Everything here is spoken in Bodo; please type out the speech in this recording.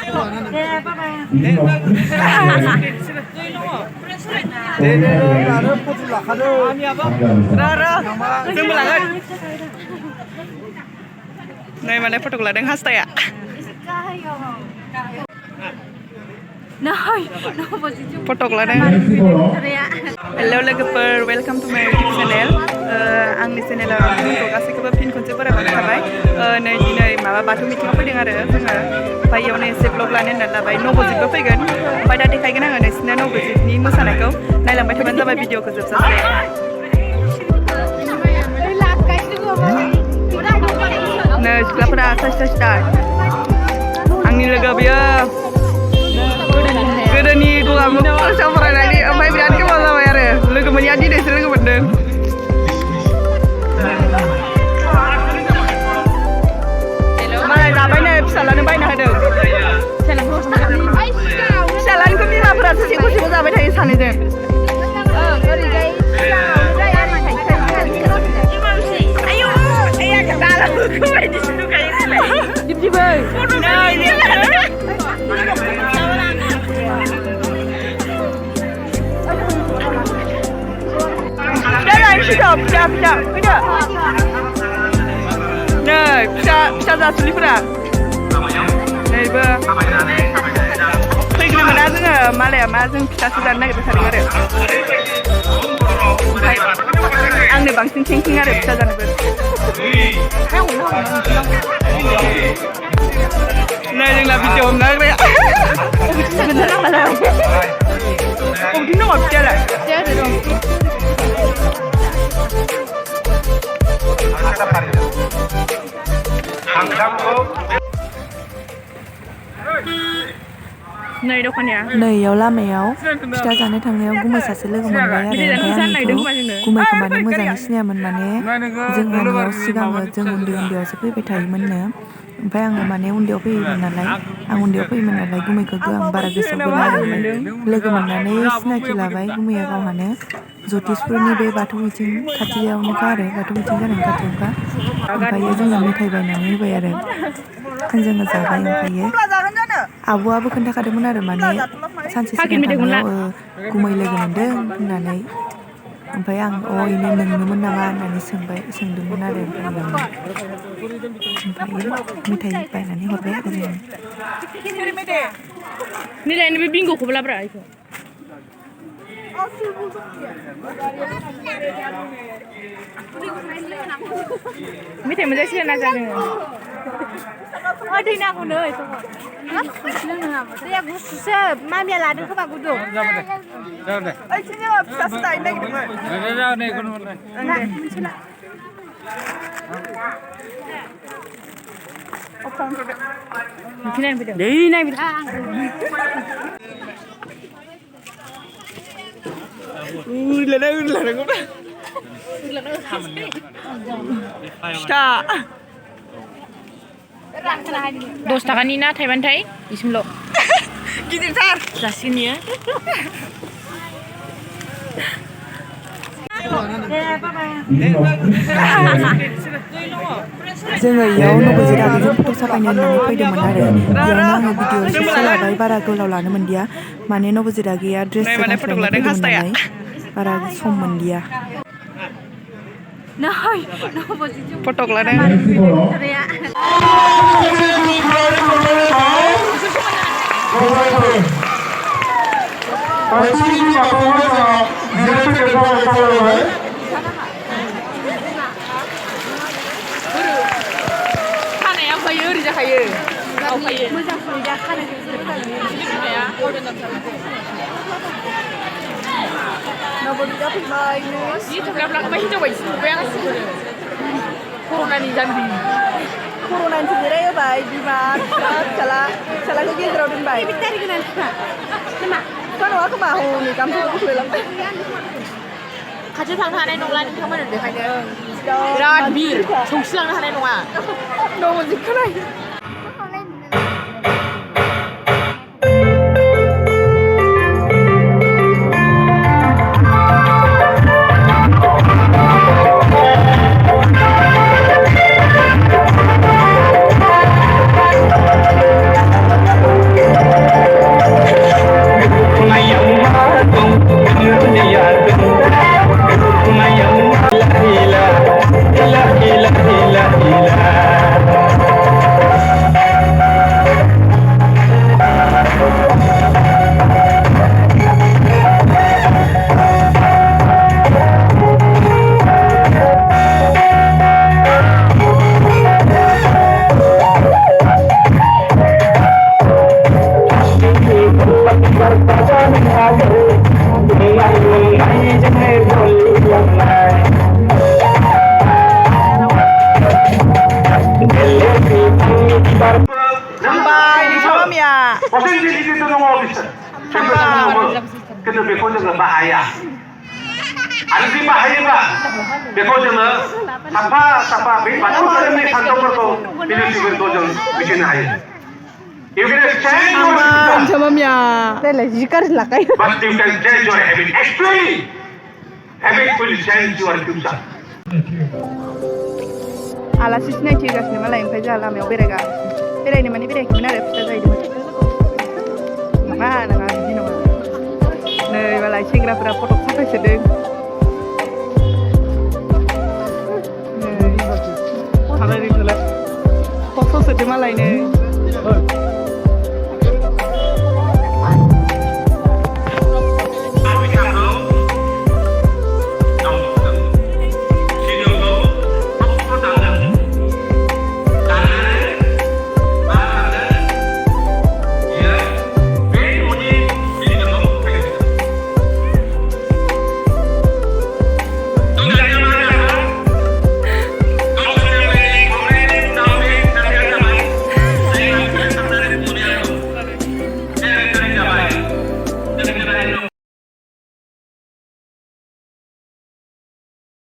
Này mà đây photo là đang hashtag ạ. Photo là đang. Hello logoफोर, welcome to my YouTube channel. आंनि चेनेलाव नोंथांमोनखौ गासैखौबो फिन खनसे बरायबावनाय थाबाय। नै दिनै माबा बाथौ मिटिङाव फैदों आरो जोङो। ओमफ्राय इयावनो एसे ब्लग लानो होननानै लाबाय। नबजितबो फैगोन। ओमफ्राय दा देखायगोन आङो नोंसिनो नबजितनि मोसानायखौ। नायलांबाय थाबानो जाबाय भिडिअखौ जोबजासे। नै सिख्लाफोरा स्टार्ट। आंनि लोगो बियो गोदोनि गगा मुग फरायसायाव फरायनायनि ओमफ्राय बिराद गोबाव जाबाय आरो लोगो मोनैया दिनैसो लोगो मोनदों। मालाय जाबायनो फिसालानो बायना होदों। फिसालानिखौ बिमाफोरासो सेखौ सेखौ जाबाय थायो सानैजों। फिसा फैदो नै फिसा जासुलिफोरा नैबो फैग्रो मोना जोङो मालाया मा जों फिथासो जानो नागिरबाय थादों आरो ओमफ्राय आंनो बांसिन थिंकिं आरो फिथा जानोबो नै जोंना भिडिअ हमना होग्राया अबेथिं दङ फिथायालाय नै दखानिया नैयाव लामायाव फिथा जानो थांनायाव गुमै सासे लोगो मोनबाय आरो ओमफ्राय आं गुमैखौ माने मोजाङै सिनायामोन माने जों गामियाव सिगाङो जों उन्दैयावसो फैबाय थायोमोननो ओमफ्राय आङो माने उन्दैयाव फैयोमोन नालाय गुमैखौ आं बारा गोसोआव गैला आरो ओमफ्राय लोगो मोननानै सिनाखि लाबाय गुमैया गावहानो जतिसपुरनि बे बाथौ मिथिं खाथियावनोखा आरो बाथौ मिथिं जानायनि खाथियावनोखा ओमफ्रायो जोङो मेथाइ बायनानै होबाय आरो जोङो जाबाय ओमफ्रायो आब'आबो खोन्थाखादोंमोन आरो माने सानसे सिगां थांनायाव गुमै लोगो मोनदों होननानै ओमफ्राय आं इनो नोंनोमोन नामा होननानै सोंदोंमोन आरो ओमफ्राय मेथाइ बायनानै हरबाय आरो जोङो निलायनो बे बिंग'खौबो लाब्रा इखौ मेथाइ मोनजासिगोन ना जोङो दै नांगौनो दैया गुसुसो मामिया लादों खोमा गुदुं फिथासो जाहैनो नागिरदोंमोन दै नायफैदों फिथा 10 थाखानि ना थाइबानिथाय बिसिमल' गिदिरथार जासिगोन इयो जोङो इयाव नबजित आगैजों फट' साफायनो होननानै फैदोंमोन आरो इयावनो आङो भिडिअ एसे लाबाय बारा गोलाव लानो मोनदिया माने नबजित आगैया ड्रेस गानस्लायनो फैदोंमोन नालाय बारा सम मोनदिया फटक लादों खानाया फैयो ओरै जाखायो मोजां फैदा खानायखौ नबजितआ फैबाय जि थोब्लाब लांबाय हिनजाव बायदि नुबाय आं कर'नानि जाम्बि कर'नानि जिरायहोबाय बिमा फिसालाखौ गेजेराव दोनबाय बिफा नङा खोमा हनै गामसाखौ बोख्लायलांबाय खाथियाव थांनो हानाय नंला नोंथांमोन बेखायनो बिराद बिर सौसिलांनो हानाय नङा नबजितखौ नाय 퍼센티지도 दङ बिसोर सोरबा दङमोन खिन्थु बेखौ जोङो बाहाया आरो जुदि बाहायोब्ला बेखौ जोङो साफा साफा बे बाथौ धोरोमनि सान्थौफोरखौ बिनि सिबिंखौ जों मिथिनो हायो You can exchange your Aman, future, sama Mia. Dahil jikar lakay. but you can change your habit. Actually, habit will change your future. Alasi सिनायथि होगासिनो मालाय ओमफ्राय जोंहा लामायाव बेरायगासिनो बेरायनो माने बेरायाखैमोन आरो फिथा जाहैदोंमोन नङा नङा बिदि नङा नै मालाय सेंग्राफोरा फट' साफायसोदों नै फट' सोदों मालाय नै